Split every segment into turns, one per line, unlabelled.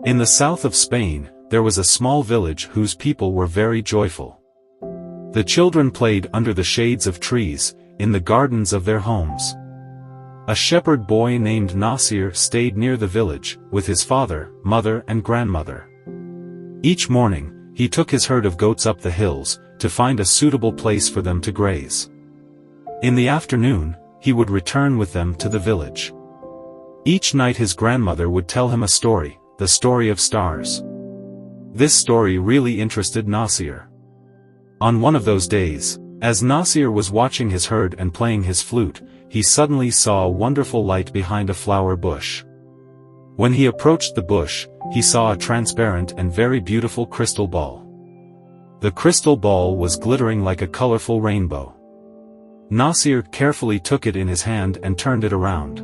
In the south of Spain, there was a small village whose people were very joyful. The children played under the shades of trees, in the gardens of their homes. A shepherd boy named Nasir stayed near the village, with his father, mother and grandmother. Each morning, he took his herd of goats up the hills, to find a suitable place for them to graze. In the afternoon, he would return with them to the village. Each night his grandmother would tell him a story, the story of stars. This story really interested Nasir. On one of those days, as Nasir was watching his herd and playing his flute, he suddenly saw a wonderful light behind a flower bush. When he approached the bush, he saw a transparent and very beautiful crystal ball. The crystal ball was glittering like a colorful rainbow. Nasir carefully took it in his hand and turned it around.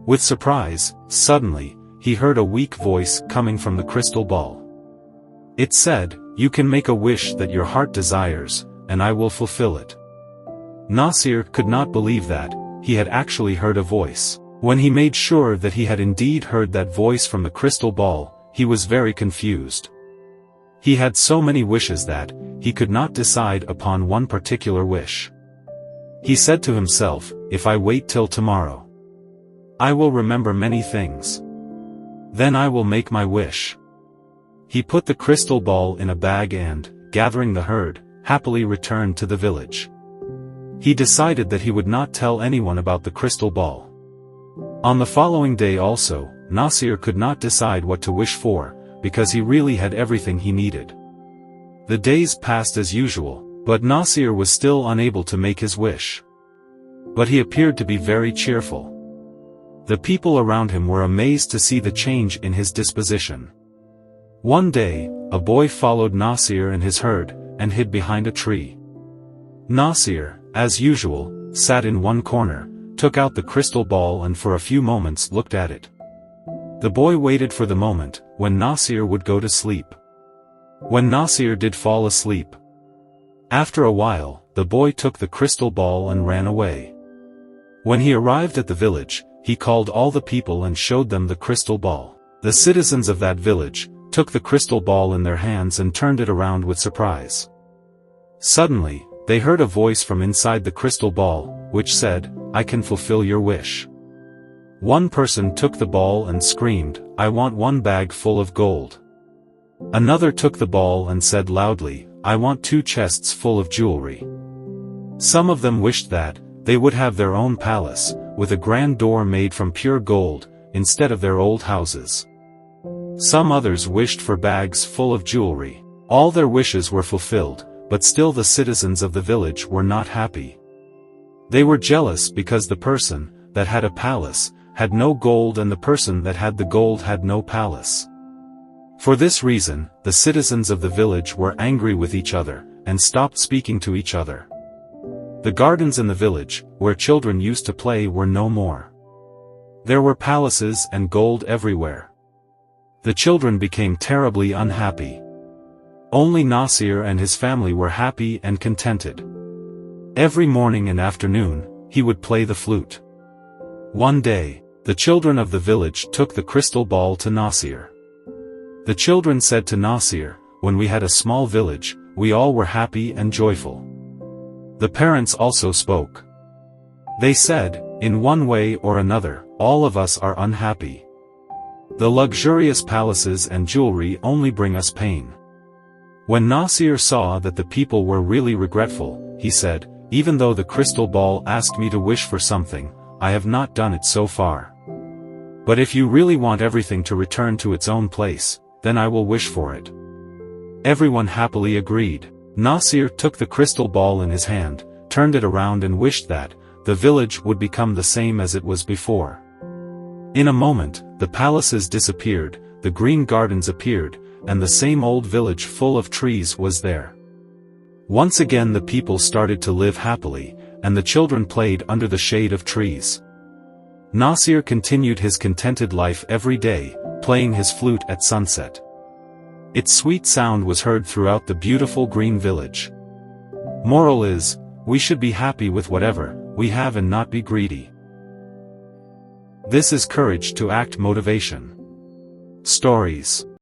With surprise, suddenly, he heard a weak voice coming from the crystal ball. It said, "You can make a wish that your heart desires, and I will fulfill it." Nasir could not believe that he had actually heard a voice. When he made sure that he had indeed heard that voice from the crystal ball, he was very confused. He had so many wishes that he could not decide upon one particular wish. He said to himself, "If I wait till tomorrow, I will remember many things. Then I will make my wish." He put the crystal ball in a bag and, gathering the herd, happily returned to the village. He decided that he would not tell anyone about the crystal ball. On the following day also, Nasir could not decide what to wish for, because he really had everything he needed. The days passed as usual, but Nasir was still unable to make his wish. But he appeared to be very cheerful. The people around him were amazed to see the change in his disposition. One day, a boy followed Nasir and his herd, and hid behind a tree. Nasir, as usual, sat in one corner, took out the crystal ball and for a few moments looked at it. The boy waited for the moment when Nasir would go to sleep. When Nasir did fall asleep, after a while, the boy took the crystal ball and ran away. When he arrived at the village, he called all the people and showed them the crystal ball. The citizens of that village took the crystal ball in their hands and turned it around with surprise. Suddenly, they heard a voice from inside the crystal ball, which said, "I can fulfill your wish." One person took the ball and screamed, "I want one bag full of gold." Another took the ball and said loudly, "I want 2 chests full of jewelry." Some of them wished that they would have their own palace, with a grand door made from pure gold, instead of their old houses. Some others wished for bags full of jewelry. All their wishes were fulfilled, but still the citizens of the village were not happy. They were jealous because the person that had a palace had no gold and the person that had the gold had no palace. For this reason, the citizens of the village were angry with each other, and stopped speaking to each other. The gardens in the village, where children used to play, were no more. There were palaces and gold everywhere. The children became terribly unhappy. Only Nasir and his family were happy and contented. Every morning and afternoon, he would play the flute. One day, the children of the village took the crystal ball to Nasir. The children said to Nasir, "When we had a small village, we all were happy and joyful." The parents also spoke. They said, "In one way or another, all of us are unhappy. The luxurious palaces and jewelry only bring us pain." When Nasir saw that the people were really regretful, he said, "Even though the crystal ball asked me to wish for something, I have not done it so far. But if you really want everything to return to its own place, then I will wish for it." Everyone happily agreed. Nasir took the crystal ball in his hand, turned it around and wished that the village would become the same as it was before. In a moment, the palaces disappeared, the green gardens appeared, and the same old village full of trees was there. Once again the people started to live happily, and the children played under the shade of trees. Nasir continued his contented life every day, playing his flute at sunset. Its sweet sound was heard throughout the beautiful green village. Moral is, we should be happy with whatever we have and not be greedy. This is courage to act motivation. Stories.